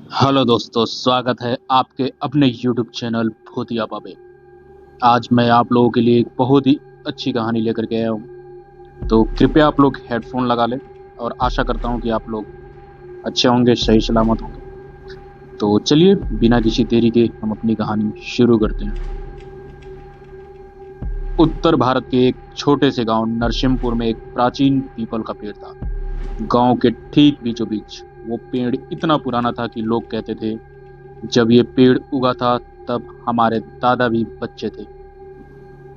Hello दोस्तों, स्वागत है आपके अपने YouTube चैनल भूतिया बाबे। आज मैं आप लोगों के लिए एक बहुत ही अच्छी कहानी लेकर के आया हूँ। तो कृपया आप लोग हेडफोन लगा लें और आशा करता हूँ कि आप लोग अच्छे होंगे, सही सलामत होंगे। तो चलिए बिना किसी देरी के हम अपनी कहानी शुरू करते हैं। उत्तर भारत के एक छोटे से गांव नरसिंहपुर में एक प्राचीन पीपल का पेड़ था। गांव के ठीक बीचों बीच वो पेड़ इतना पुराना था कि लोग कहते थे जब ये पेड़ उगा था तब हमारे दादा भी बच्चे थे।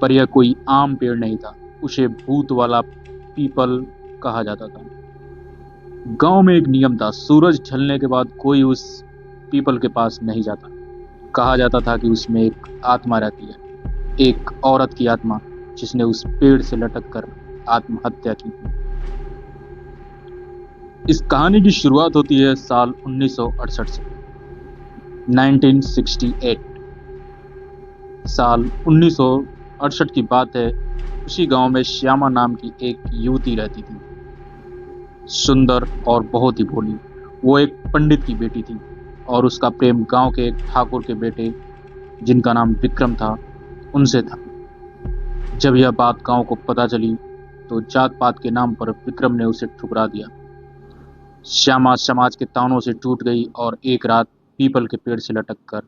पर यह कोई आम पेड़ नहीं था, उसे भूत वाला पीपल कहा जाता था। गांव में एक नियम था, सूरज ढलने के बाद कोई उस पीपल के पास नहीं जाता। कहा जाता था कि उसमें एक आत्मा रहती है, एक औरत की आत्मा, जिसने उस पेड़ से लटक कर आत्महत्या की थी। इस कहानी की शुरुआत होती है साल 1968 से। 1968 साल 1968 की बात है। उसी गांव में श्यामा नाम की एक युवती रहती थी, सुंदर और बहुत ही भोली। वो एक पंडित की बेटी थी और उसका प्रेम गांव के एक ठाकुर के बेटे, जिनका नाम विक्रम था, उनसे था। जब यह बात गांव को पता चली तो जात पात के नाम पर विक्रम ने उसे ठुकरा दिया। श्यामा समाज के तानों से टूट गई और एक रात पीपल के पेड़ से लटक कर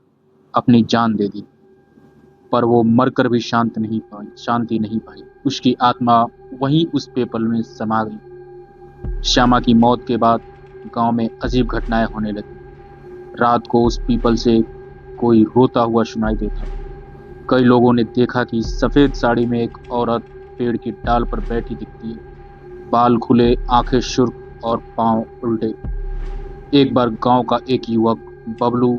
अपनी जान दे दी। पर वो मरकर भी शांति नहीं पाई। उसकी आत्मा वहीं उस पीपल में समा गई। श्यामा की मौत के बाद गांव में अजीब घटनाएं होने लगी। रात को उस पीपल से कोई रोता हुआ सुनाई देता। कई लोगों ने देखा कि सफेद साड़ी में एक औरत पेड़ की डाल पर बैठी दिखती है, बाल खुले, आंखें सुर्ख और पांव उल्टे। एक बार गांव का एक युवक बबलू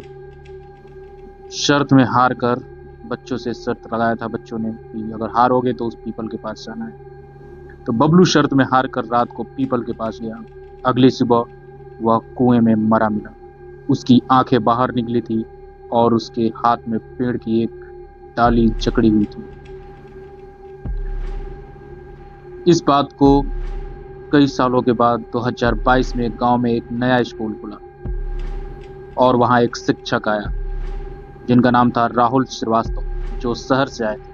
शर्त में हार कर, बच्चों से शर्त लगाया था बच्चों ने कि अगर हारोगे तो उस पीपल के पास जाना है। तो बबलू शर्त में हार कर रात को पीपल के पास गया। अगली सुबह वह कुएं में मरा मिला। उसकी आंखें बाहर निकली थी और उसके हाथ में पेड़ की एक डाली जकड़ी हुई थी। इस बात को कई सालों के बाद 2022 में गांव में एक नया स्कूल खुला और वहां एक शिक्षक आया जिनका नाम था राहुल श्रीवास्तव, जो शहर से आए थे।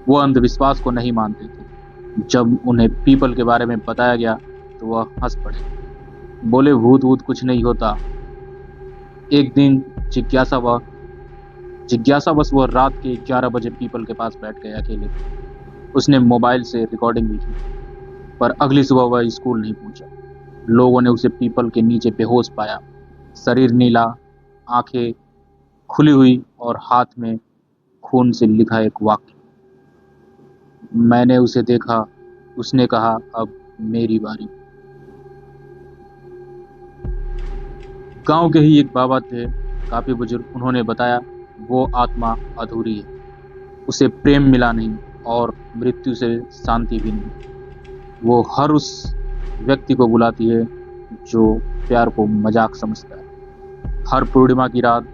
वो अंधविश्वास को नहीं मानते थे। जब उन्हें पीपल के बारे में बताया गया तो वह हंस पड़े। बोले भूत वूत कुछ नहीं होता। एक दिन जिज्ञासावश वह रात के 11 बजे पीपल के पास बैठ गए अकेले। उसने मोबाइल से रिकॉर्डिंग ली थी, पर अगली सुबह वह स्कूल नहीं पहुंचा। लोगों ने उसे पीपल के नीचे बेहोश पाया, शरीर नीला, आंखें खुली हुई और हाथ में खून से लिखा एक वाक्य, मैंने उसे देखा, उसने कहा अब मेरी बारी। गांव के ही एक बाबा थे, काफी बुजुर्ग। उन्होंने बताया वो आत्मा अधूरी है, उसे प्रेम मिला नहीं और मृत्यु से शांति भी नहीं। वो हर उस व्यक्ति को बुलाती है जो प्यार को मजाक समझता है। हर पूर्णिमा की रात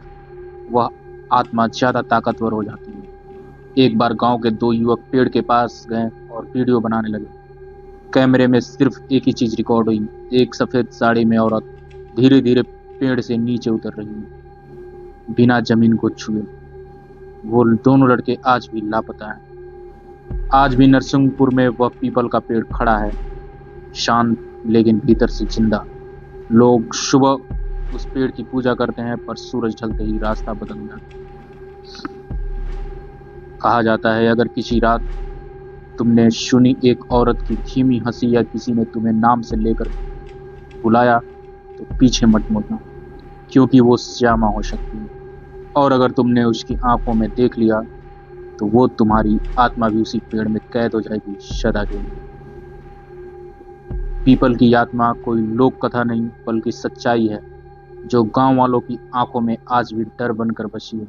वह आत्मा ज्यादा ताकतवर हो जाती है। एक बार गांव के दो युवक पेड़ के पास गए और वीडियो बनाने लगे। कैमरे में सिर्फ एक ही चीज रिकॉर्ड हुई, एक सफेद साड़ी में औरत धीरे धीरे पेड़ से नीचे उतर रही है, बिना जमीन को छुए। वो दोनों लड़के आज भी लापता हैं। आज भी नरसिंहपुर में वह पीपल का पेड़ खड़ा है, शांत लेकिन भीतर से जिंदा। लोग सुबह उस पेड़ की पूजा करते हैं, पर सूरज ढलते ही रास्ता बदल जाता है। कहा जाता है अगर किसी रात तुमने सुनी एक औरत की धीमी हंसी या किसी ने तुम्हें नाम से लेकर बुलाया तो पीछे मत मुड़ना, क्योंकि वो श्यामा हो सकती है। और अगर तुमने उसकी आंखों में देख लिया तो वो तुम्हारी आत्मा भी उसी पेड़ में कैद हो जाएगी सदा के लिए। पीपल की आत्मा कोई लोक कथा नहीं बल्कि सच्चाई है, जो गांव वालों की आंखों में आज भी डर बनकर बसी है।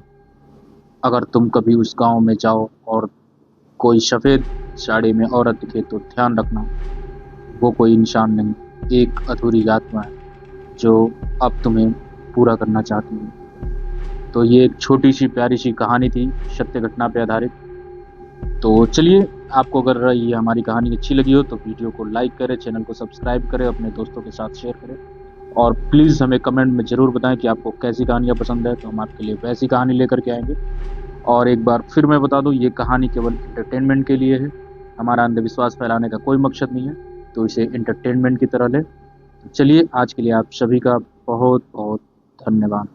अगर तुम कभी उस गांव में जाओ और कोई सफेद साड़ी में औरत दिखे तो ध्यान रखना, वो कोई इंसान नहीं, एक अधूरी आत्मा है जो अब तुम्हें पूरा करना चाहती है। तो ये एक छोटी सी प्यारी सी कहानी थी, सत्य घटना पे आधारित। तो चलिए, आपको अगर ये हमारी कहानी अच्छी लगी हो तो वीडियो को लाइक करें, चैनल को सब्सक्राइब करें, अपने दोस्तों के साथ शेयर करें। और प्लीज़ हमें कमेंट में ज़रूर बताएं कि आपको कैसी कहानियाँ पसंद है, तो हम आपके लिए वैसी कहानी लेकर के आएंगे। और एक बार फिर मैं बता दूं, ये कहानी केवल इंटरटेनमेंट के लिए है। हमारा अंधविश्वास फैलाने का कोई मकसद नहीं है, तो इसे इंटरटेनमेंट की तरह ले। चलिए, आज के लिए आप सभी का बहुत बहुत धन्यवाद।